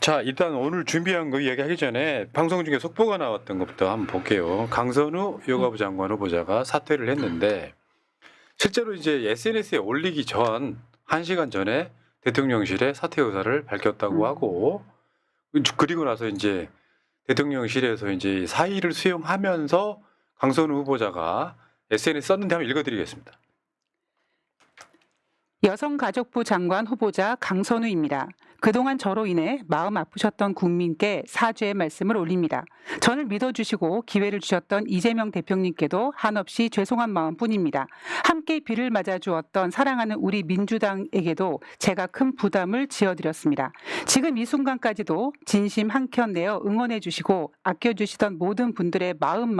자, 일단 오늘 준비한 거 이야기하기 전에 방송 중에 속보가 나왔던 것부터 한번 볼게요. 강선우 여가부 장관 후보자가 사퇴를 했는데 실제로 이제 SNS에 올리기 전 1시간 전에 대통령실에 사퇴 의사를 밝혔다고 하고 그리고 나서 이제 대통령실에서 이제 사의를 수용하면서 강선우 후보자가 SNS 썼는데 한번 읽어드리겠습니다. 여성가족부 장관 후보자 강선우입니다. 그동안 저로 인해 마음 아프셨던 국민께 사죄의 말씀을 올립니다. 저를 믿어주시고 기회를 주셨던 이재명 대표님께도 한없이 죄송한 마음뿐입니다. 함께 비를 맞아주었던 사랑하는 우리 민주당에게도 제가 큰 부담을 지어드렸습니다. 지금 이 순간까지도 진심 한켠 내어 응원해주시고 아껴주시던 모든 분들의 마음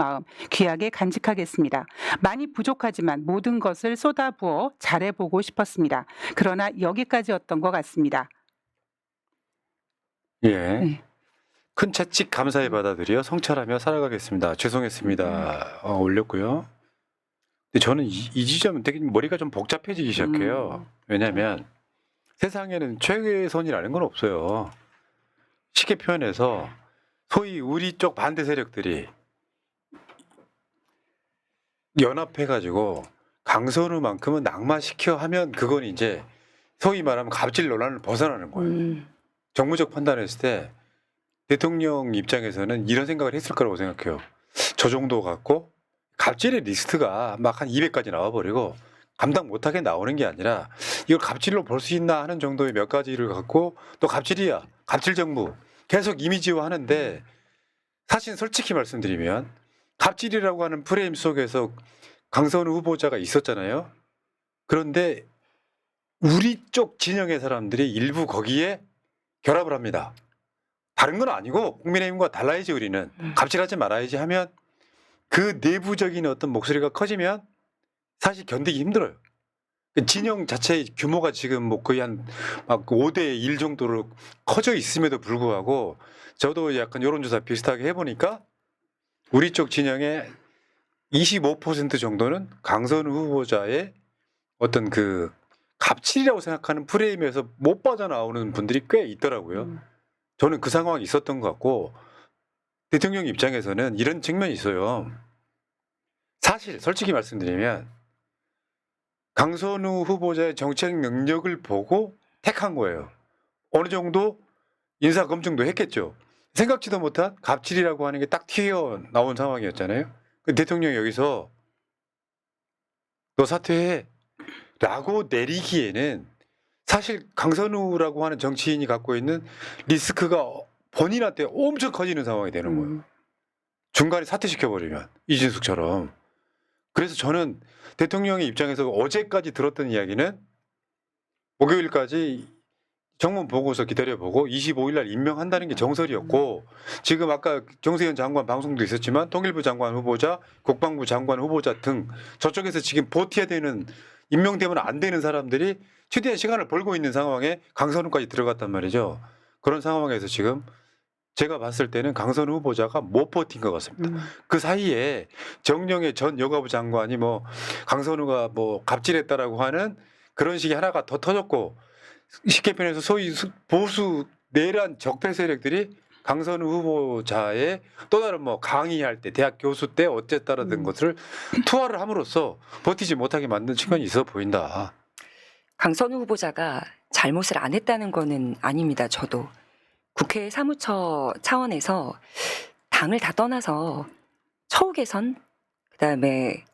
귀하게 간직하겠습니다. 많이 부족하지만 모든 것을 쏟아부어 잘해보고 싶었습니다. 그러나 여기까지였던 것 같습니다. 예. 네. 큰 채찍 감사히 받아들여 성찰하며 살아가겠습니다. 죄송했습니다. 올렸고요. 근데 저는 이 지점은 되게 머리가 좀 복잡해지기 시작해요. 왜냐하면 세상에는 최선이라는 건 없어요. 쉽게 표현해서 소위 우리 쪽 반대 세력들이 연합해가지고 강선우만큼은 낙마시켜 하면 그건 이제 소위 말하면 갑질 논란을 벗어나는 거예요. 정무적 판단했을 때 대통령 입장에서는 이런 생각을 했을 거라고 생각해요. 저 정도 갖고 갑질의 리스트가 막 한 200까지 나와버리고 감당 못하게 나오는 게 아니라 이걸 갑질로 볼 수 있나 하는 정도의 몇 가지를 갖고 또 갑질이야, 갑질 정부 계속 이미지화 하는데 사실 솔직히 말씀드리면 갑질이라고 하는 프레임 속에서 강선우 후보자가 있었잖아요. 그런데 우리 쪽 진영의 사람들이 일부 거기에 결합을 합니다. 다른 건 아니고 국민의힘과 달라야지 우리는 갑질하지 말아야지 하면 그 내부적인 어떤 목소리가 커지면 사실 견디기 힘들어요. 진영 자체의 규모가 지금 뭐 거의 한 막 5대 1 정도로 커져 있음에도 불구하고 저도 약간 여론조사 비슷하게 해보니까 우리 쪽 진영의 25% 정도는 강선우 후보자의 어떤 그 갑질이라고 생각하는 프레임에서 못 빠져나오는 분들이 꽤 있더라고요. 저는 그 상황이 있었던 것 같고 대통령 입장에서는 이런 측면이 있어요. 사실 솔직히 말씀드리면 강선우 후보자의 정책 능력을 보고 택한 거예요. 어느 정도 인사검증도 했겠죠. 생각지도 못한 갑질이라고 하는 게 딱 튀어나온 상황이었잖아요. 대통령이 여기서 너 사퇴해 라고 내리기에는 사실 강선우라고 하는 정치인이 갖고 있는 리스크가 본인한테 엄청 커지는 상황이 되는 거예요. 중간에 사퇴시켜버리면 이진숙처럼. 그래서 저는 대통령의 입장에서 어제까지 들었던 이야기는 목요일까지 정문 보고서 기다려보고 25일 날 임명한다는 게 정설이었고 지금 아까 정세현 장관 방송도 있었지만 통일부 장관 후보자, 국방부 장관 후보자 등 저쪽에서 지금 버텨야 되는 임명되면 안 되는 사람들이 최대한 시간을 벌고 있는 상황에 강선우까지 들어갔단 말이죠. 그런 상황에서 지금 제가 봤을 때는 강선우 후보자가 못 버틴 것 같습니다. 그 사이에 정영애 전 여가부 장관이 뭐 강선우가 뭐 갑질했다라고 하는 그런 식의 하나가 더 터졌고 쉽게 표현해서 소위 보수 내란 적폐 세력들이 강선우 후보자의 또 다른 뭐 강의할 때 대학 교수 때 어쨌다라는 것을 투하를 함으로써 버티지 못하게 만든 측면이 있어 보인다. 강선우 후보자가 잘못을 안 했다는 거는 아닙니다. 저도 국회 사무처 차원에서 당을 다 떠나서 처우 개선, 그다음에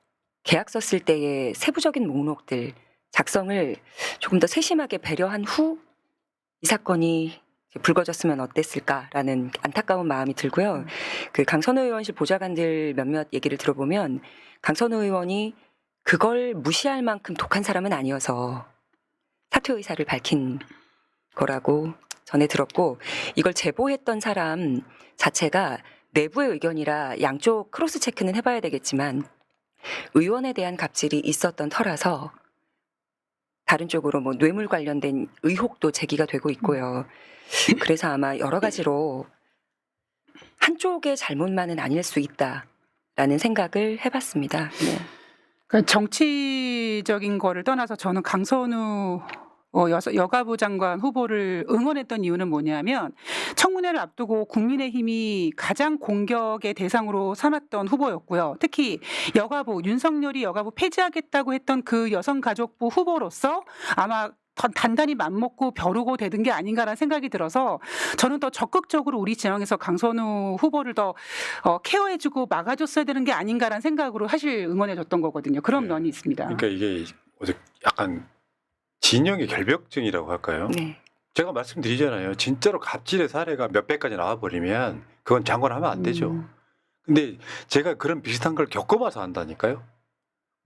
계약서 쓸 때의 세부적인 목록들 작성을 조금 더 세심하게 배려한 후 이 사건이 불거졌으면 어땠을까라는 안타까운 마음이 들고요. 그 강선우 의원실 보좌관들 몇몇 얘기를 들어보면 강선우 의원이 그걸 무시할 만큼 독한 사람은 아니어서 사퇴 의사를 밝힌 거라고 전해 들었고 이걸 제보했던 사람 자체가 내부의 의견이라 양쪽 크로스 체크는 해봐야 되겠지만 의원에 대한 갑질이 있었던 터라서 다른 쪽으로 뭐 뇌물 관련된 의혹도 제기가 되고 있고요. 그래서 아마 여러 가지로 한쪽의 잘못만은 아닐 수 있다라는 생각을 해봤습니다. 네. 그러니까 정치적인 거를 떠나서 저는 강선우 여가부 장관 후보를 응원했던 이유는 뭐냐면 청문회를 앞두고 국민의힘이 가장 공격의 대상으로 삼았던 후보였고요. 특히 윤석열이 여가부 폐지하겠다고 했던 그 여성가족부 후보로서 아마 더 단단히 맘먹고 벼르고 대든 게 아닌가라는 생각이 들어서 저는 더 적극적으로 우리 지역에서 강선우 후보를 더 케어해주고 막아줬어야 되는 게 아닌가라는 생각으로 사실 응원해줬던 거거든요. 그런 네. 면이 있습니다. 그러니까 이게 약간 진영의 결벽증이라고 할까요? 네. 제가 말씀드리잖아요. 진짜로 갑질의 사례가 몇백까지 나와버리면 그건 장관하면 안 되죠. 근데 제가 그런 비슷한 걸 겪어봐서 안다니까요.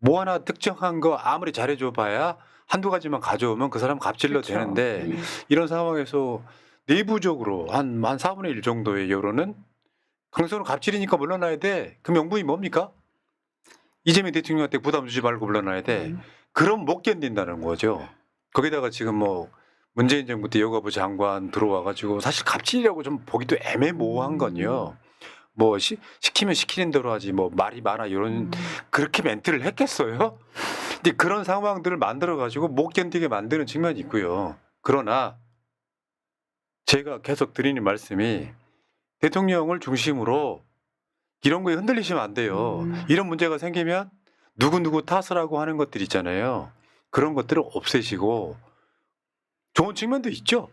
뭐 하나 특정한 거 아무리 잘해줘 봐야 한두 가지만 가져오면 그 사람 갑질로 그렇죠. 되는데 이런 상황에서 내부적으로 한 4분의 1 정도의 여론은 강선우 갑질이니까 물러나야 돼. 그 명분이 뭡니까? 이재명 대통령한테 부담 주지 말고 물러나야 돼. 그럼 못 견딘다는 거죠. 거기다가 지금 뭐 문재인 정부 때 여가부 장관 들어와가지고 사실 갑질이라고 좀 보기도 애매모호한 건요. 뭐 시키면 시키는 대로 하지 뭐 말이 많아 이런 그렇게 멘트를 했겠어요? 근데 그런 상황들을 만들어가지고 못 견디게 만드는 측면이 있고요. 그러나 제가 계속 드리는 말씀이 대통령을 중심으로 이런 거에 흔들리시면 안 돼요. 이런 문제가 생기면 누구 탓을 하고 하는 것들 있잖아요. 그런 것들을 없애시고 좋은 측면도 있죠.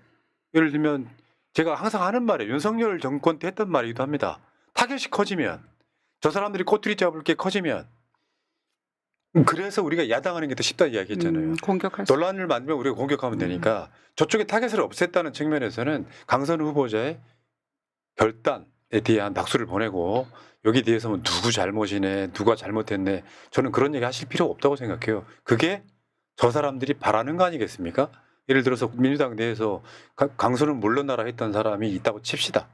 예를 들면 제가 항상 하는 말이에요. 윤석열 정권 때 했던 말이기도 합니다. 타겟이 커지면 저 사람들이 꼬투리 잡을 게 커지면 그래서 우리가 야당하는 게 더 쉽다 이야기했잖아요. 공격할 수. 논란을 만들면 우리가 공격하면 되니까 저쪽에 타겟을 없앴다는 측면에서는 강선우 후보자의 결단에 대한 박수를 보내고 여기 대해서는 누구 잘못이네 누가 잘못했네 저는 그런 얘기 하실 필요가 없다고 생각해요. 그게 저 사람들이 바라는 거 아니겠습니까? 예를 들어서 민주당 내에서 강선우 물러나라 했던 사람이 있다고 칩시다.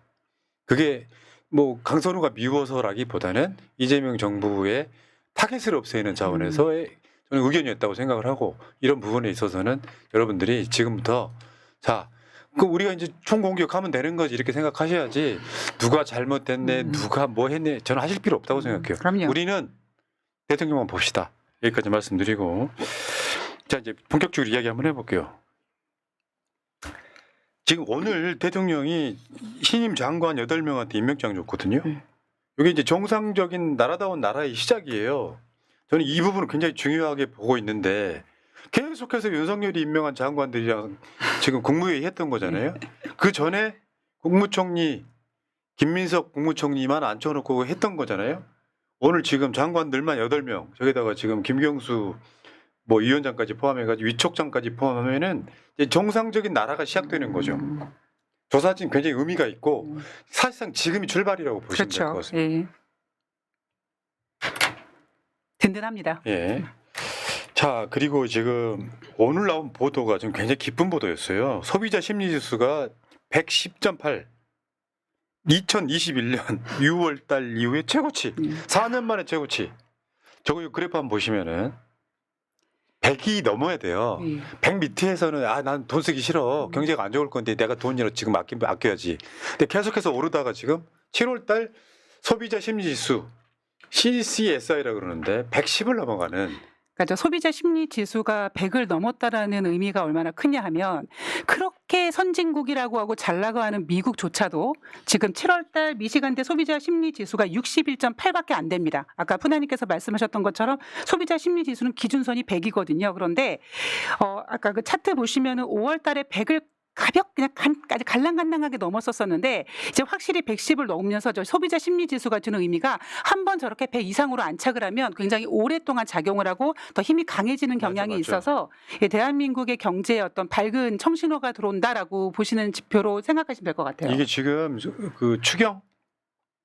그게 뭐 강선우가 미워서라기보다는 이재명 정부의 타겟을 없애는 차원에서의 저는 의견이었다고 생각을 하고 이런 부분에 있어서는 여러분들이 지금부터 자 그 우리가 이제 총공격하면 되는 거지 이렇게 생각하셔야지 누가 잘못됐네 누가 뭐 했네 저는 하실 필요 없다고 생각해요. 그럼요. 우리는 대통령만 봅시다. 여기까지 말씀드리고 자 이제 본격적으로 이야기 한번 해볼게요. 지금 오늘 대통령이 신임 장관 8명한테 임명장 줬거든요. 이게 이제 정상적인 나라다운 나라의 시작이에요. 저는 이 부분을 굉장히 중요하게 보고 있는데 계속해서 윤석열이 임명한 장관들이랑 지금 국무회의 했던 거잖아요. 그 전에 국무총리 김민석 국무총리만 앉혀놓고 했던 거잖아요. 오늘 지금 장관들만 8명 저기다가 지금 김경수 뭐 위원장까지 포함해가지고 위촉장까지 포함하면은 이제 정상적인 나라가 시작되는 거죠. 저 사진 굉장히 의미가 있고 사실상 지금이 출발이라고 보시면 될 것 그렇죠. 같습니다. 예. 든든합니다. 예. 자 그리고 지금 오늘 나온 보도가 좀 굉장히 기쁜 보도였어요. 소비자 심리지수가 110.8. 2021년 6월 달 이후에 최고치. 4년 만에 최고치. 저거 그래프 한번 보시면은 100이 넘어야 돼요. 100 밑에서는 난 돈 쓰기 싫어. 경제가 안 좋을 건데 내가 돈이라도 지금 아껴야지. 근데 계속해서 오르다가 지금 7월 달 소비자 심리지수 CCSI라고 그러는데 110을 넘어가는 그러니까 소비자 심리 지수가 100을 넘었다라는 의미가 얼마나 크냐 하면 그렇게 선진국이라고 하고 잘 나가는 미국조차도 지금 7월 달 미시간대 소비자 심리 지수가 61.8밖에 안 됩니다. 아까 푸나님께서 말씀하셨던 것처럼 소비자 심리 지수는 기준선이 100이거든요. 그런데 아까 그 차트 보시면은 5월 달에 100을 가볍게 그냥 갈랑갈랑하게 넘었었는데 이제 확실히 110을 넘으면서 저 소비자 심리 지수가 주는 의미가 한 번 저렇게 100 이상으로 안착을 하면 굉장히 오랫동안 작용을 하고 더 힘이 강해지는 경향이 맞아. 있어서 대한민국의 경제에 어떤 밝은 청신호가 들어온다라고 보시는 지표로 생각하시면 될 것 같아요. 이게 지금 그 추경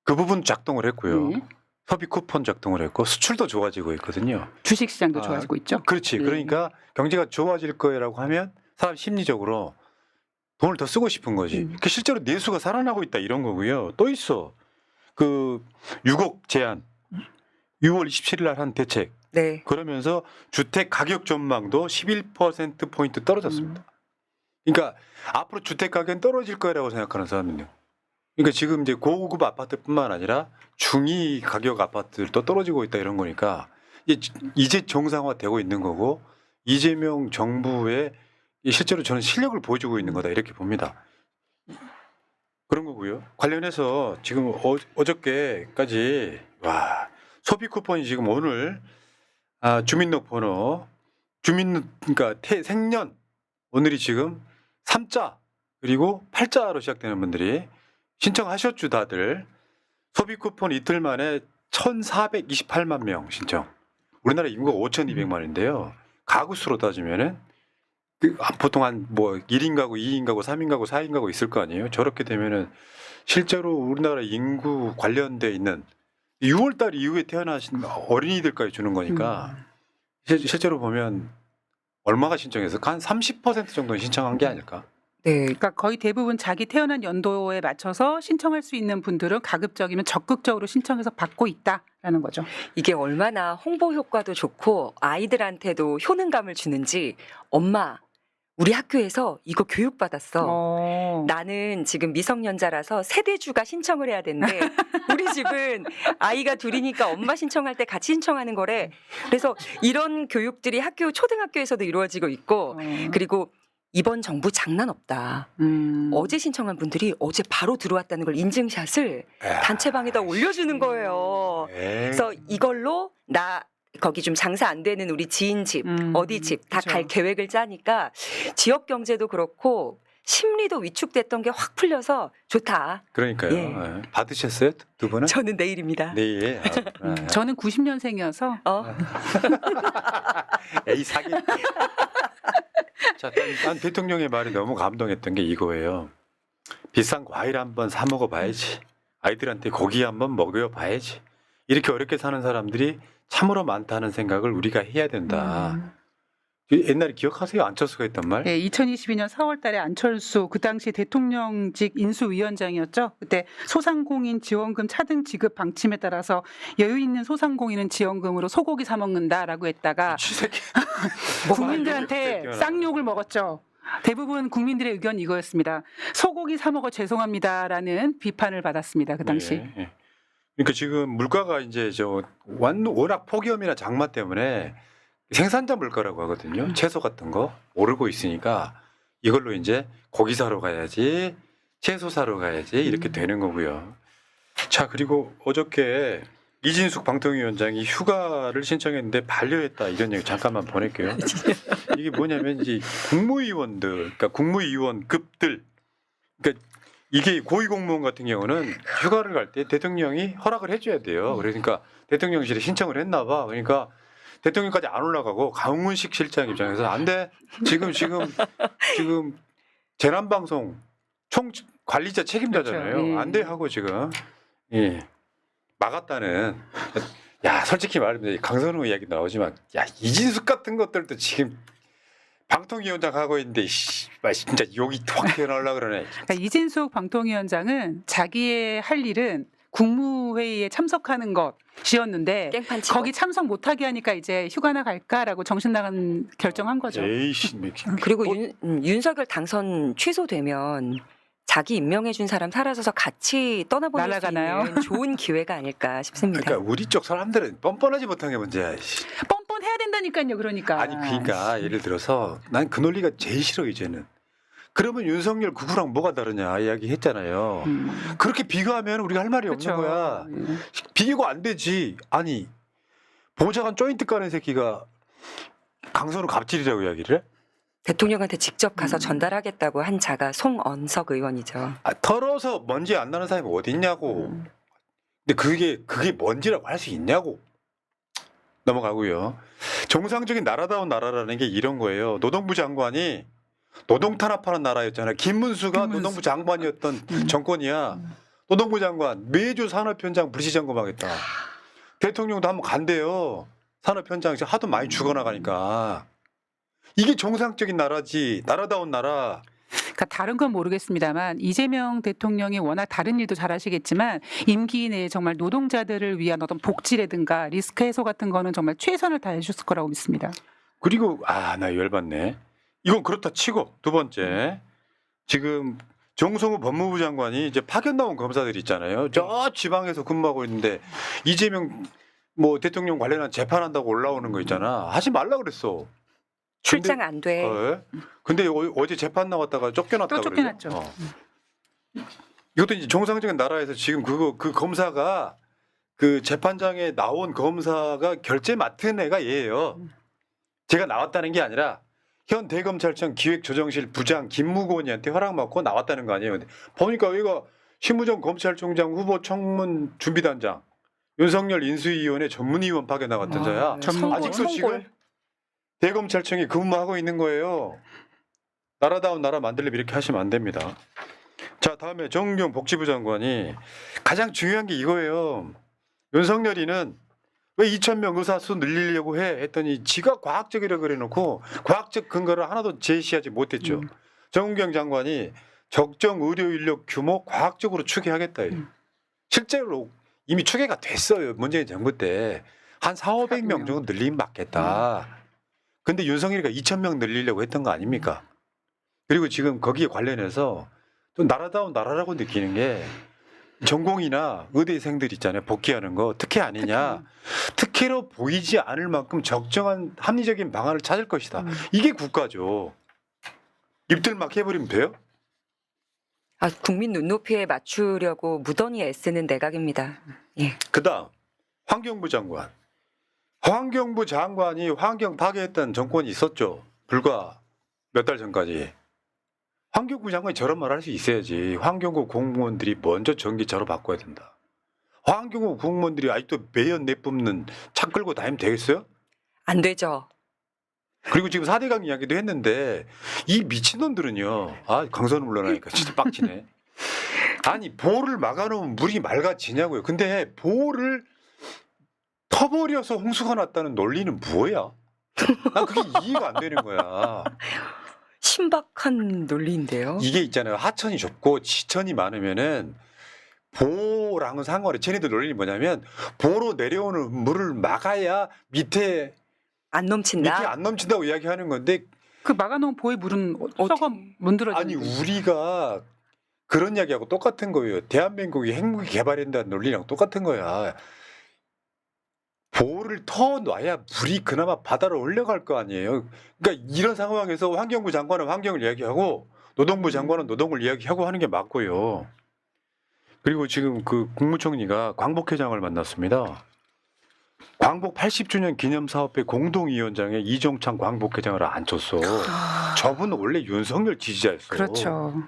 그 부분 작동을 했고요. 네. 소비 쿠폰 작동을 했고 수출도 좋아지고 있거든요. 주식 시장도 좋아지고 있죠. 그렇지. 네. 그러니까 경제가 좋아질 거라고 하면 사람 심리적으로 돈을 더 쓰고 싶은 거지. 그 실제로 내수가 살아나고 있다 이런 거고요. 또 있어. 그 6억 제한 6월 27일 날 한 대책. 네. 그러면서 주택 가격 전망도 11% 포인트 떨어졌습니다. 그러니까 앞으로 주택 가격은 떨어질 거라고 생각하는 사람은요. 그러니까 지금 이제 고급 아파트뿐만 아니라 중위 가격 아파트들도 떨어지고 있다 이런 거니까 이제 정상화되고 있는 거고 이재명 정부의 실제로 저는 실력을 보여주고 있는 거다 이렇게 봅니다. 그런 거고요. 관련해서 지금 어저께까지 와 소비 쿠폰이 지금 오늘 주민등록번호 그러니까 생년 오늘이 지금 3자 그리고 8자로 시작되는 분들이 신청하셨죠 다들. 소비 쿠폰 이틀 만에 1,428만 명 신청. 우리나라 인구가 5,200만인데요. 가구 수로 따지면은 보통 한 뭐 1인 가구, 2인 가구, 3인 가구, 4인 가구 있을 거 아니에요. 저렇게 되면은 실제로 우리나라 인구 관련돼 있는 6월 달 이후에 태어나신 어린이들까지 주는 거니까 실제로 보면 얼마가 신청해서 한 30% 정도는 신청한 게 아닐까. 네. 그러니까 거의 대부분 자기 태어난 연도에 맞춰서 신청할 수 있는 분들은 가급적이면 적극적으로 신청해서 받고 있다라는 거죠. 이게 얼마나 홍보 효과도 좋고 아이들한테도 효능감을 주는지 엄마 우리 학교에서 이거 교육받았어. 나는 지금 미성년자라서 세대주가 신청을 해야 되는데 우리 집은 아이가 둘이니까 엄마 신청할 때 같이 신청하는 거래. 그래서 이런 교육들이 학교 초등학교에서도 이루어지고 있고 그리고 이번 정부 장난 없다. 어제 신청한 분들이 어제 바로 들어왔다는 걸 인증샷을 단체방에다 올려주는 거예요. 그래서 이걸로 나 거기 좀 장사 안 되는 우리 지인 집, 어디 집 다 갈 계획을 짜니까 지역 경제도 그렇고 심리도 위축됐던 게 확 풀려서 좋다. 그러니까요. 예. 예. 받으셨어요? 두 분은? 저는 내일입니다. 네. 저는 90년생이어서 에이 사기. 자, 난 대통령의 말이 너무 감동했던 게 이거예요. 비싼 과일 한번 사 먹어봐야지. 아이들한테 고기 한번 먹여봐야지. 이렇게 어렵게 사는 사람들이 참으로 많다는 생각을 우리가 해야 된다. 옛날에 기억하세요? 안철수가 했던 말? 네, 2022년 4월 달에 안철수 그 당시 대통령직 인수위원장이었죠. 그때 소상공인 지원금 차등 지급 방침에 따라서 여유 있는 소상공인은 지원금으로 소고기 사 먹는다라고 했다가 쥐새끼. 국민들한테 쌍욕을 먹었죠. 대부분 국민들의 의견이 이거였습니다. 소고기 사 먹어 죄송합니다라는 비판을 받았습니다. 그 당시. 네, 네. 그러니까 지금 물가가 이제 워낙 폭염이나 장마 때문에 생산자 물가라고 하거든요. 채소 같은 거 오르고 있으니까 이걸로 이제 고기 사러 가야지, 채소 사러 가야지 이렇게 되는 거고요. 자, 그리고 어저께 이진숙 방통위원장이 휴가를 신청했는데 반려했다 이런 얘기 잠깐만 보낼게요. 이게 뭐냐면 이제 국무위원들, 그러니까 국무위원급들, 그러니까 이게 고위공무원 같은 경우는 휴가를 갈 때 대통령이 허락을 해줘야 돼요. 그러니까 대통령실에 신청을 했나 봐. 그러니까 대통령까지 안 올라가고 강훈식 실장 입장에서 안 돼. 지금 재난방송 총 관리자 책임자잖아요. 그렇죠. 안 돼 하고 지금 막았다는. 야 솔직히 말하면 강선우 이야기 나오지만 야 이진숙 같은 것들도 지금 방통위원장 하고 있는데 진짜 욕이 확 튀어나오려고 그러네. 그러니까 이진숙 방통위원장은 자기의 할 일은 국무회의에 참석하는 것이었는데 깽판 치고. 거기 참석 못하게 하니까 이제 휴가나 갈까라고 정신 나간 결정한 거죠. 에이씨. 그리고 윤석열 당선 취소되면 자기 임명해준 사람 사라져서 같이 떠나보낼 날아가나요? 수 있는 좋은 기회가 아닐까 싶습니다. 그러니까 우리 쪽 사람들은 뻔뻔하지 못한 게 문제야. 뻔뻔해야 된다니까요. 그러니까. 아니 그러니까 예를 들어서 난 그 논리가 제일 싫어 이제는. 그러면 윤석열 구구랑 뭐가 다르냐 이야기했잖아요. 그렇게 비교하면 우리가 할 말이 그렇죠. 없는 거야. 비교가 안 되지. 아니 보좌관 조인트 까는 새끼가 강선우 갑질이라고 이야기를 해? 대통령한테 직접 가서 전달하겠다고 한 자가 송언석 의원이죠. 털어서 먼지 안 나는 사람이 어디 있냐고. 근데 그게 먼지라고 할 수 있냐고. 넘어가고요. 정상적인 나라다운 나라라는 게 이런 거예요. 노동부 장관이 노동 탄압하는 나라였잖아요. 김문수가 노동부 장관이었던 정권이야. 노동부 장관 매주 산업 현장 불시 점검하겠다. 대통령도 한번 간대요. 산업 현장에서 하도 많이 죽어나가니까. 이게 정상적인 나라지. 나라다운 나라. 그러니까 다른 건 모르겠습니다만 이재명 대통령이 워낙 다른 일도 잘하시겠지만 임기 내에 정말 노동자들을 위한 어떤 복지라든가 리스크 해소 같은 거는 정말 최선을 다해 주셨을 거라고 믿습니다. 그리고 나 열받네. 이건 그렇다 치고 두 번째 지금 정성호 법무부 장관이 이제 파견 나온 검사들 있잖아요. 저 지방에서 근무하고 있는데 이재명 대통령 관련한 재판한다고 올라오는 거 있잖아. 하지 말라 그랬어. 출장 안 돼. 근데 어제 재판 나왔다가 쫓겨났다 또 그러죠. 쫓겨났죠. 이것도 이제 정상적인 나라에서 지금 그 검사가 그 재판장에 나온 검사가 결재 맡은 애가 얘예요. 제가 나왔다는 게 아니라 현 대검찰청 기획조정실 부장 김무곤이한테 허락받고 나왔다는 거 아니에요. 근데 보니까 얘가 심우정 검찰총장 후보 청문 준비단장 윤석열 인수위원회 전문위원 파견 나갔던 자야. 아직도 지금 대검찰청에 근무하고 있는 거예요. 나라다운 나라 만들려면 이렇게 하시면 안 됩니다. 자, 다음에 정경 복지부 장관이 가장 중요한 게 이거예요. 윤석열이는 왜 2,000명 의사 수 늘리려고 해? 했더니 지가 과학적이라고 그래놓고 과학적 근거를 하나도 제시하지 못했죠. 정경 장관이 적정 의료 인력 규모 과학적으로 추계하겠다. 실제로 이미 추계가 됐어요. 문재인 정부 때. 한 4,500명 정도 늘리면 맞겠다. 근데 윤석열이가 2,000명 늘리려고 했던 거 아닙니까? 그리고 지금 거기에 관련해서 좀 나라다운 나라라고 느끼는 게 전공이나 의대생들 있잖아요. 복귀하는 거 특혜 아니냐. 특혜로 보이지 않을 만큼 적정한 합리적인 방안을 찾을 것이다. 이게 국가죠. 입들 막 해버리면 돼요? 아, 국민 눈높이에 맞추려고 무던히 애쓰는 내각입니다. 예. 그다음 환경부 장관. 환경부 장관이 환경 파괴했던 정권이 있었죠. 불과 몇 달 전까지. 환경부 장관이 저런 말 할 수 있어야지. 환경부 공무원들이 먼저 전기차로 바꿔야 된다. 환경부 공무원들이 아직도 매연 내뿜는 차 끌고 다니면 되겠어요? 안 되죠. 그리고 지금 4대강 이야기도 했는데 이 미친놈들은요. 아, 강선을 물러나니까 진짜 빡치네. 아니, 보를 막아놓으면 물이 맑아지냐고요. 근데 보를 터버려서 홍수가 났다는 논리는 뭐야? 난 그게 이해가 안 되는 거야. 신박한 논리인데요. 이게 있잖아요. 하천이 좁고 지천이 많으면은 보랑은 상관없이 쟤네들 논리는 뭐냐면 보로 내려오는 물을 막아야 밑에 안 넘친다. 안 넘친다고 이야기하는 건데 그 막아놓은 보의 물은 썩어 문드러지는 아니 우리가 그런 이야기하고 똑같은 거예요. 대한민국이 핵무기 개발한다는 논리랑 똑같은 거야. 보를 터놔야 물이 그나마 바다로 올라갈 거 아니에요. 그러니까 이런 상황에서 환경부 장관은 환경을 이야기하고 노동부 장관은 노동을 이야기하고 하는 게 맞고요. 그리고 지금 그 국무총리가 광복회장을 만났습니다. 광복 80주년 기념사업회 공동위원장에 이종창 광복회장을 앉혔어. 저분은 원래 윤석열 지지자였어요. 그렇죠.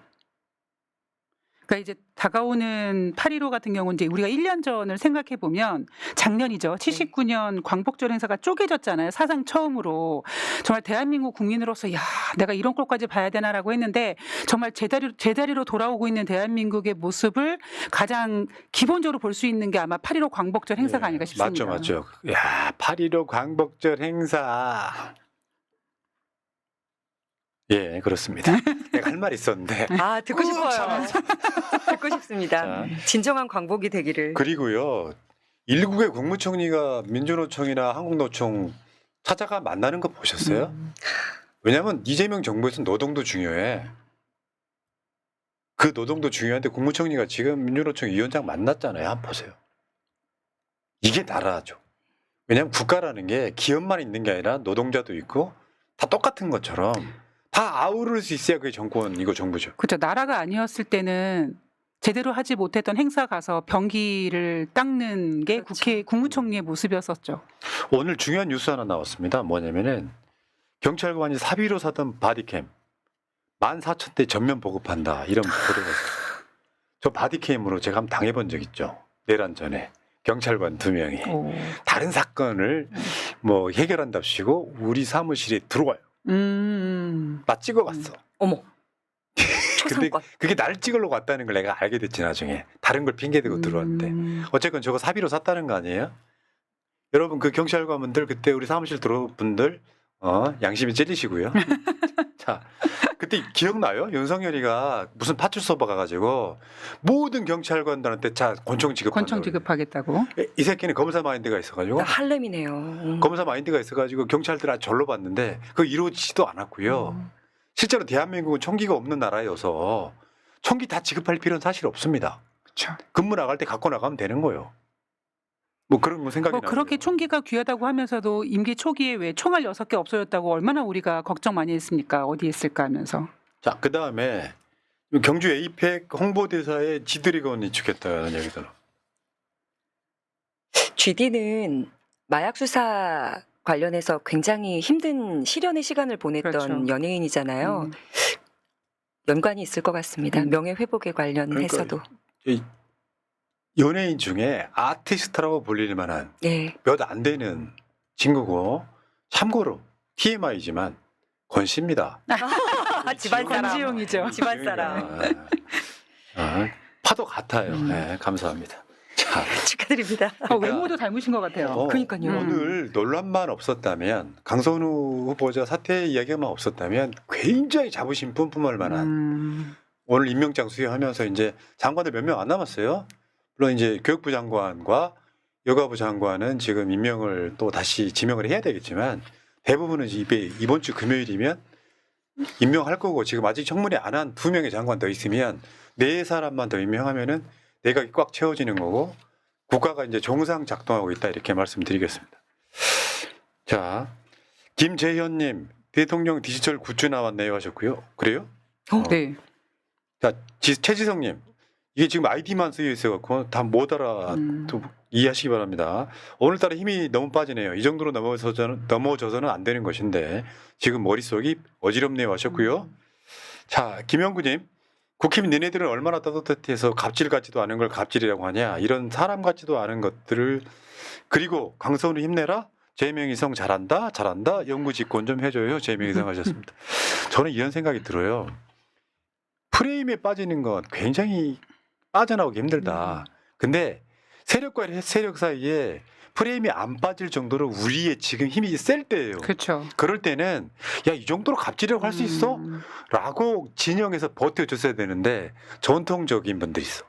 그러니까 이제 다가오는 8.15 같은 경우는 이제 우리가 1년 전을 생각해 보면 작년이죠. 79년 광복절 행사가 쪼개졌잖아요. 사상 처음으로. 정말 대한민국 국민으로서 야, 내가 이런 꼴까지 봐야 되나라고 했는데 정말 제자리로 돌아오고 있는 대한민국의 모습을 가장 기본적으로 볼 수 있는 게 아마 8.15 광복절 행사가 아닐까 싶습니다. 맞죠. 야, 8.15 광복절 행사. 예, 그렇습니다. 내가 할 말 있었는데. 아, 듣고 싶어요. 듣고 싶습니다. 자. 진정한 광복이 되기를. 그리고요, 일국의 국무총리가 민주노총이나 한국노총 찾아가 만나는 거 보셨어요? 왜냐하면 이재명 정부에서는 노동도 중요해. 그 노동도 중요한데 국무총리가 지금 민주노총 위원장 만났잖아요. 한번 보세요. 이게 나라죠. 왜냐하면 국가라는 게 기업만 있는 게 아니라 노동자도 있고 다 똑같은 것처럼 다 아우를 수 있어야 그게 정권이고 정부죠. 그렇죠. 나라가 아니었을 때는 제대로 하지 못했던 행사 가서 병기를 닦는 게 그렇죠. 국무총리의 모습이었었죠. 오늘 중요한 뉴스 하나 나왔습니다. 뭐냐면은 경찰관이 사비로 사던 바디캠 14,000대 전면 보급한다. 이런 보도가 있어요. 저 바디캠으로 제가 한번 당해본 적 있죠. 내란 전에 경찰관 2명이 오. 다른 사건을 뭐 해결한답시고 우리 사무실에 들어와요. 나 찍어갔어. 어머. 근데 초상권. 그게 나를 찍으려고 왔다는 걸 내가 알게 됐지 나중에. 다른 걸 핑계대고 들어왔는데. 어쨌건 저거 사비로 샀다는 거 아니에요? 여러분 그 경찰관분들 그때 우리 사무실 들어온 분들 양심이 찔리시고요. 자, 그때 기억나요? 윤석열이가 무슨 파출소 가가지고 모든 경찰관들한테 자 권총 지급한다고. 권총 지급하겠다고. 이 새끼는 검사 마인드가 있어가지고 할렘이네요. 검사 마인드가 있어가지고 경찰들 아주 절로 봤는데 그거 이루어지지도 않았고요. 실제로 대한민국은 총기가 없는 나라여서 총기 다 지급할 필요는 사실 없습니다. 그렇죠. 근무 나갈 때 갖고 나가면 되는 거예요. 뭐 그런 뭐 생각이 뭐 나요. 그렇게 총기가 귀하다고 하면서도 임기 초기에 왜 총알 6개 없어졌다고 얼마나 우리가 걱정 많이 했습니까? 어디 있을까 하면서. 자, 그 다음에 경주 에이펙 홍보대사에 지드래곤이 죽였다는 얘기들. GD는 마약 수사 관련해서 굉장히 힘든 시련의 시간을 보냈던 그렇죠. 연예인이잖아요. 음. 연관이 있을 것 같습니다. 음. 명예 회복에 관련해서도. 이 연예인 중에 아티스트라고 불릴 만한 네. 몇 안 되는 친구고, 참고로 TMI지만 권씨입니다. 집안 사람. 권지용이죠. 집안 사람. 파도 같아요. 네, 감사합니다. 자, 축하드립니다. 외모도 닮으신 것 같아요. 그러니까요. 오늘 논란만 없었다면, 강선우 후보자 사퇴 이야기만 없었다면 굉장히 자부심 뿜뿜할 만한 오늘 임명장 수여하면서 이제 장관들 몇 명 안 남았어요. 물론 이제 교육부 장관과 여가부 장관은 지금 임명을 또 다시 지명을 해야 되겠지만 대부분은 이번 주 금요일이면 임명할 거고, 지금 아직 청문회 안 한 2명의 장관 더 있으면 4사람만 더 임명하면은 내각이 꽉 채워지는 거고 국가가 이제 정상 작동하고 있다, 이렇게 말씀드리겠습니다. 자, 김재현님, 대통령 디지털 굿즈 나왔네요 하셨고요. 그래요? 네. 자, 최지성님, 이게 지금 아이디만 쓰여 있어갖고 다 못 알아 또 이해하시기 바랍니다. 오늘따라 힘이 너무 빠지네요. 이 정도로 넘어져서는 안 되는 것인데 지금 머릿속이 어지럽네요 하셨고요. 자, 김영구님, 국힘 니네들은 얼마나 따뜻해서 갑질 같지도 않은 걸 갑질이라고 하냐, 이런 사람 같지도 않은 것들을. 그리고 강선우 힘내라, 재명이성 잘한다 연구 집권 좀 해줘요, 재명이성 하셨습니다. 저는 이런 생각이 들어요. 프레임에 빠지는 건 굉장히 빠져나오기 힘들다. 근데 세력과 세력 사이에 프레임이 안 빠질 정도로 우리의 지금 힘이 셀 때예요. 그렇죠. 그럴 때는 야, 이 정도로 갑질이라고 할 수 있어? 라고 진영에서 버텨줬어야 되는데 전통적인 분들이 있어.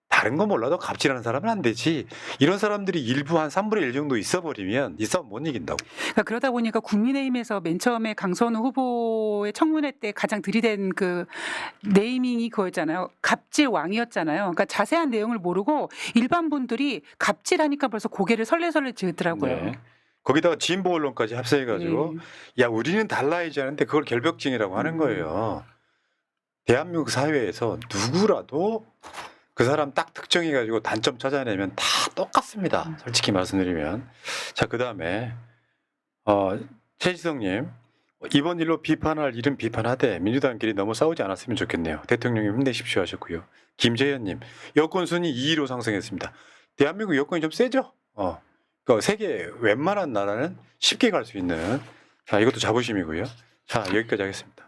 다른 건 몰라도 갑질하는 사람은 안 되지. 이런 사람들이 일부 한 3분의 1 정도 있어버리면 이 싸움 못 이긴다고. 그러다 보니까 국민의힘에서 맨 처음에 강선우 후보의 청문회 때 가장 들이댄 그 네이밍이 그거였잖아요. 갑질 왕이었잖아요. 그러니까 자세한 내용을 모르고 일반 분들이 갑질하니까 벌써 고개를 설레설레 지으더라고요. 네. 거기다가 진보 언론까지 합세해가지고 야, 우리는 달라야지 하는데 그걸 결벽증이라고 하는 거예요. 대한민국 사회에서 누구라도 그 사람 딱 특정해가지고 단점 찾아내면 다 똑같습니다. 솔직히 말씀드리면. 자, 그 다음에 최지성님, 이번 일로 비판할 일은 비판하되 민주당끼리 너무 싸우지 않았으면 좋겠네요. 대통령님 힘내십시오 하셨고요. 김재현님, 여권 순위 2위로 상승했습니다. 대한민국 여권이 좀 세죠? 그러니까 세계 웬만한 나라는 쉽게 갈 수 있는. 자, 이것도 자부심이고요. 자, 여기까지 하겠습니다.